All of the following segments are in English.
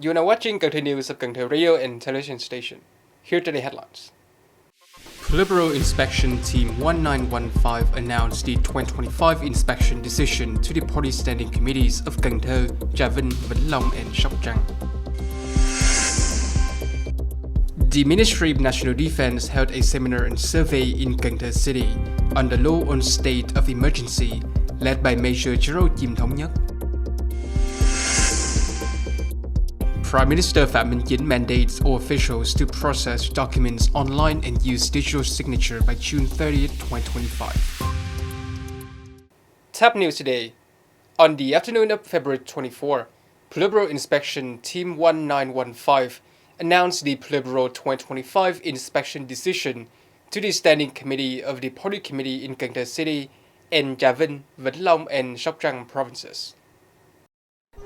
You are now watching Cần Thơ News of Cần Thơ Radio and Television Station. Here are today's headlines. Politburo Inspection Team 1915 announced the 2025 inspection decision to the Party Standing Committees of Cần Thơ, Trà Vinh, Vĩnh Long and Sóc Trăng. The Ministry of National Defense held a seminar and survey in Cần Thơ City on the law on state of emergency, led by Major General Chiêm, Nhất. Prime Minister Phạm Minh Chính mandates all officials to process documents online and use digital signature by June 30th, 2025. Top news today. On the afternoon of February 24, Politburo Inspection Team 1915 announced the Politburo 2025 inspection decision to the Standing Committee of the Party Committee in Cần Thơ City and Trà Vinh, Vĩnh Long and Sóc Trăng provinces.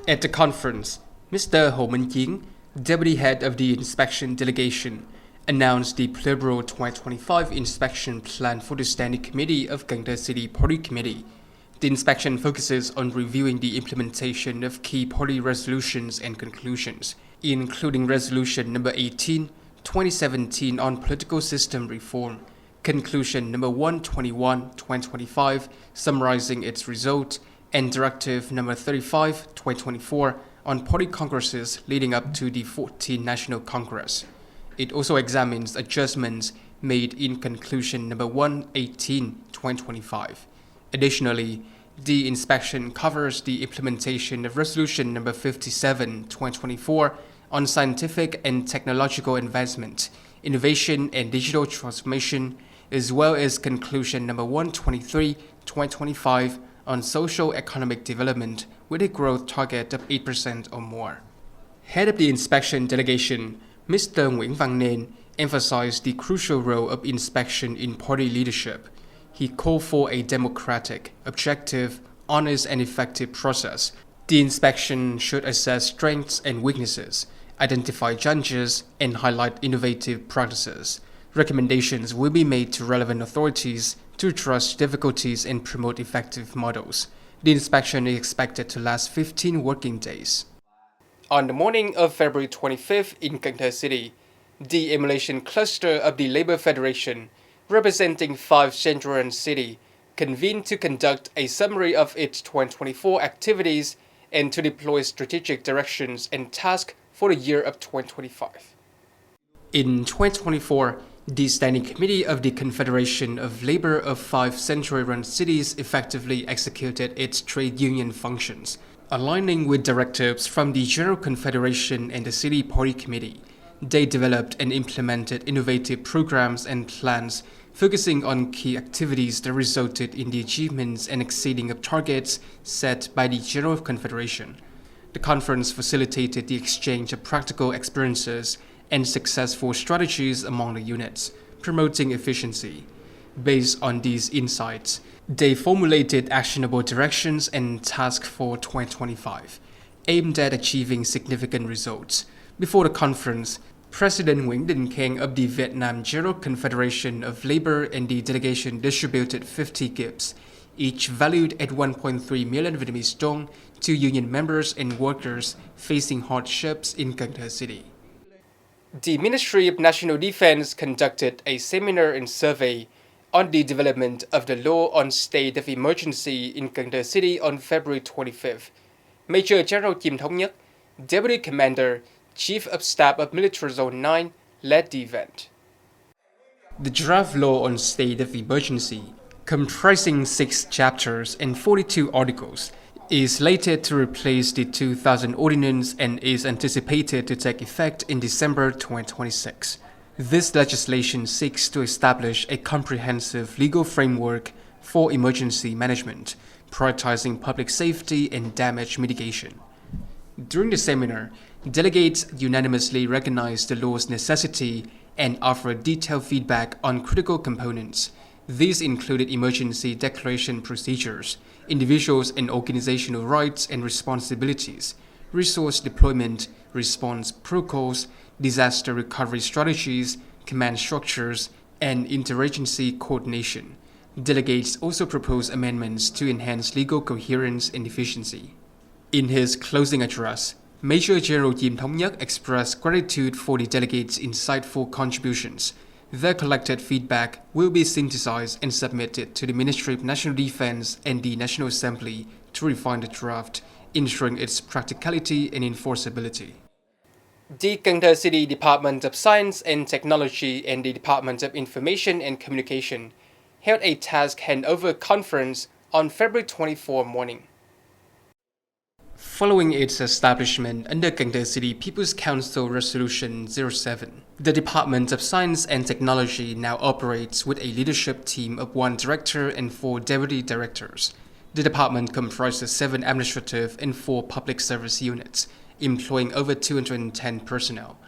At the conference, Mr. Hồ Minh Chính, Deputy Head of the Inspection Delegation, announced the Politburo 2025 inspection plan for the Standing Committee of Cần Thơ City Party Committee. The inspection focuses on reviewing the implementation of key party resolutions and conclusions, including Resolution number 18, 2017 on political system reform, Conclusion number 121, 2025, summarizing its results, and Directive number 35, 2024, on party congresses leading up to the 14th National Congress. It also examines adjustments made in Conclusion number 118, 2025. Additionally, the inspection covers the implementation of Resolution number 57, 2024 on scientific and technological advancement, innovation and digital transformation, as well as Conclusion number 123, 2025 on social economic development with a growth target of 8% or more. Head of the inspection delegation, Mr. Nguyễn Văn Nên, emphasized the crucial role of inspection in party leadership. He called for a democratic, objective, honest and effective process. The inspection should assess strengths and weaknesses, identify challenges, and highlight innovative practices. Recommendations will be made to relevant authorities to address difficulties and promote effective models. The inspection is expected to last 15 working days. On the morning of February 25th in Cần Thơ City, the emulation cluster of the Labour Federation, representing 5 central and city, convened to conduct a summary of its 2024 activities and to deploy strategic directions and tasks for the year of 2025. In 2024, the Standing Committee of the Confederation of Labour of 5 centrally run cities effectively executed its trade union functions, aligning with directives from the General Confederation and the City Party Committee. They developed and implemented innovative programs and plans focusing on key activities that resulted in the achievements and exceeding of targets set by the General Confederation. The conference facilitated the exchange of practical experiences and successful strategies among the units, promoting efficiency. Based on these insights, they formulated actionable directions and tasks for 2025, aimed at achieving significant results. Before the conference, President Nguyễn Đình Kheng of the Vietnam General Confederation of Labour and the delegation distributed 50 gifts, each valued at 1.3 million Vietnamese dong, to union members and workers facing hardships in Cần Thơ City. The Ministry of National Defense conducted a seminar and survey on the development of the law on state of emergency in Cần Thơ City on February 25th. Major General Chiêm, Nhất, Deputy Commander, Chief of Staff of Military Zone 9, led the event. The draft law on state of emergency, comprising 6 chapters and 42 articles, is slated to replace the 2000 ordinance and is anticipated to take effect in December 2026. This legislation seeks to establish a comprehensive legal framework for emergency management, prioritizing public safety and damage mitigation. During the seminar, delegates unanimously recognized the law's necessity and offered detailed feedback on critical components. These included emergency declaration procedures, individuals' and organizational rights and responsibilities, resource deployment, response protocols, disaster recovery strategies, command structures, and interagency coordination. Delegates also proposed amendments to enhance legal coherence and efficiency. In his closing address, Major General Chiêm Nhất expressed gratitude for the delegates' insightful contributions. Their collected feedback will be synthesized and submitted to the Ministry of National Defense and the National Assembly to refine the draft, ensuring its practicality and enforceability. The Cần Thơ City Department of Science and Technology and the Department of Information and Communication held a task handover conference on February 24 morning. Following its establishment under Cần Thơ City People's Council Resolution 07, the Department of Science and Technology now operates with a leadership team of 1 director and 4 deputy directors. The department comprises 7 administrative and 4 public service units, employing over 210 personnel.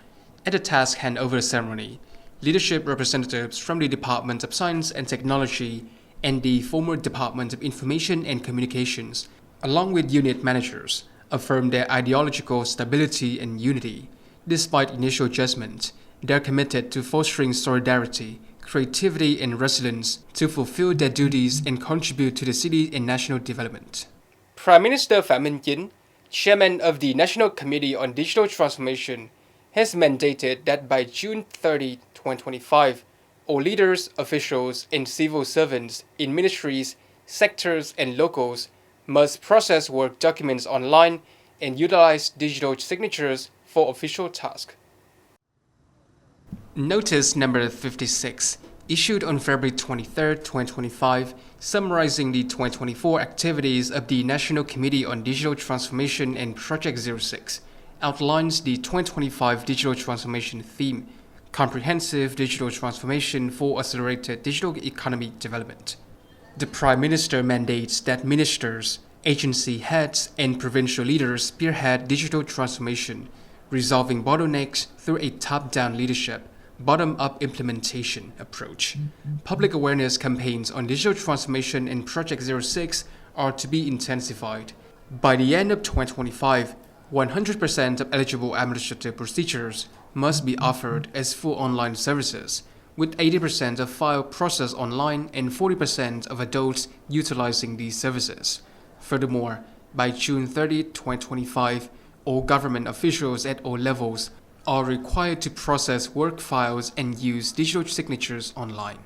At the task handover ceremony, leadership representatives from the Department of Science and Technology and the former Department of Information and Communications, along with unit managers, affirmed their ideological stability and unity. Despite initial judgment, they are committed to fostering solidarity, creativity, and resilience to fulfill their duties and contribute to the city and national development. Prime Minister Phạm Minh Chính, Chairman of the National Committee on Digital Transformation, has mandated that by June 30, 2025, all leaders, officials, and civil servants in ministries, sectors, and locals must process work documents online and utilize digital signatures for official tasks. Notice number 56, issued on February 23, 2025, summarizing the 2024 activities of the National Committee on Digital Transformation and Project 06, outlines the 2025 digital transformation theme, Comprehensive Digital Transformation for Accelerated Digital Economy Development. The Prime Minister mandates that ministers, agency heads, and provincial leaders spearhead digital transformation, resolving bottlenecks through a top-down leadership, bottom-up implementation approach. Public awareness campaigns on digital transformation in Project 06 are to be intensified. By the end of 2025, 100% of eligible administrative procedures must be offered as full online services, with 80% of file processed online and 40% of adults utilizing these services. Furthermore, by June 30, 2025, all government officials at all levels are required to process work files and use digital signatures online.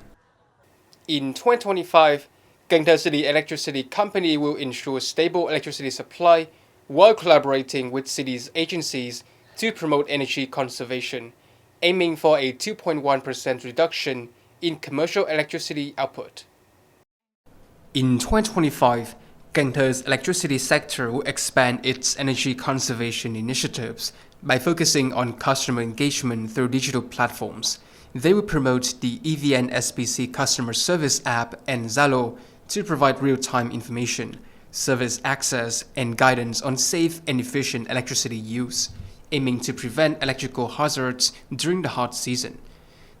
In 2025, Cần Thơ City Electricity Company will ensure stable electricity supply while collaborating with city's agencies to promote energy conservation, aiming for a 2.1% reduction in commercial electricity output. In 2025, Cần Thö's electricity sector will expand its energy conservation initiatives by focusing on customer engagement through digital platforms. They will promote the EVN SPC customer service app and Zalo to provide real-time information, service access, and guidance on safe and efficient electricity use, aiming to prevent electrical hazards during the hot season.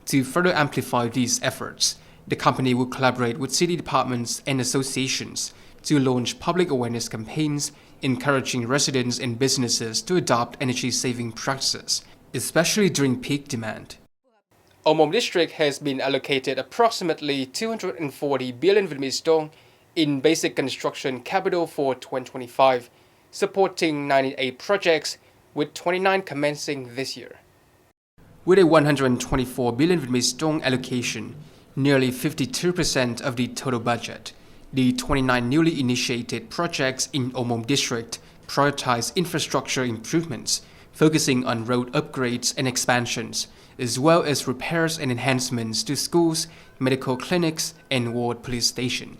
To further amplify these efforts, the company will collaborate with city departments and associations to launch public awareness campaigns, encouraging residents and businesses to adopt energy-saving practices, especially during peak demand. Omom District has been allocated approximately 240 billion Vietnamese dong in basic construction capital for 2025, supporting 98 projects, with 29 commencing this year. With a 124 billion Vietnamese dong allocation, nearly 52% of the total budget, the 29 newly initiated projects in Omom District prioritize infrastructure improvements, focusing on road upgrades and expansions, as well as repairs and enhancements to schools, medical clinics, and ward police station.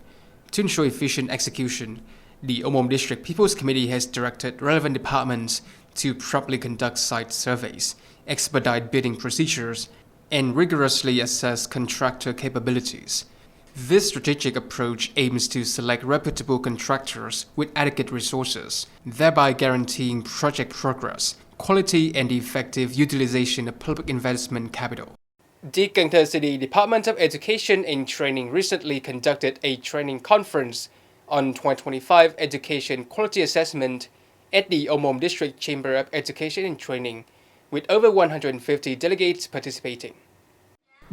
To ensure efficient execution, the Omom District People's Committee has directed relevant departments to properly conduct site surveys, expedite bidding procedures, and rigorously assess contractor capabilities. This strategic approach aims to select reputable contractors with adequate resources, thereby guaranteeing project progress, quality, and the effective utilization of public investment capital. The Cần Thơ City Department of Education and Training recently conducted a training conference on 2025 education quality assessment at the Omom District Chamber of Education and Training, with over 150 delegates participating.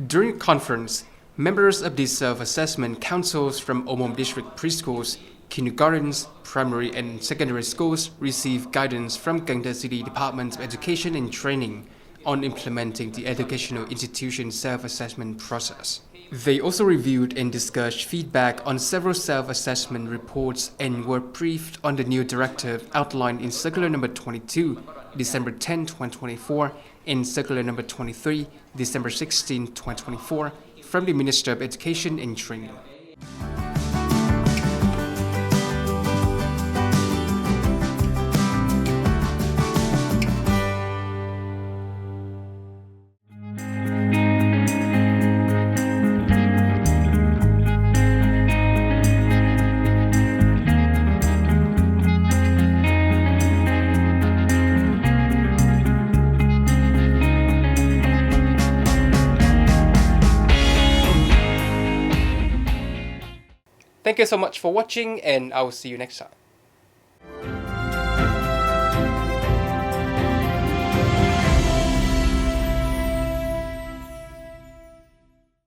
During the conference, members of the self-assessment councils from Omom District preschools Kindergartens, primary and secondary schools receive guidance from Cần Thơ City Department of Education and Training on implementing the educational institution self-assessment process. They also reviewed and discussed feedback on several self-assessment reports and were briefed on the new directive outlined in Circular Number 22, December 10, 2024, and Circular Number 23, December 16, 2024, from the Minister of Education and Training. Thank you so much for watching, and I will see you next time.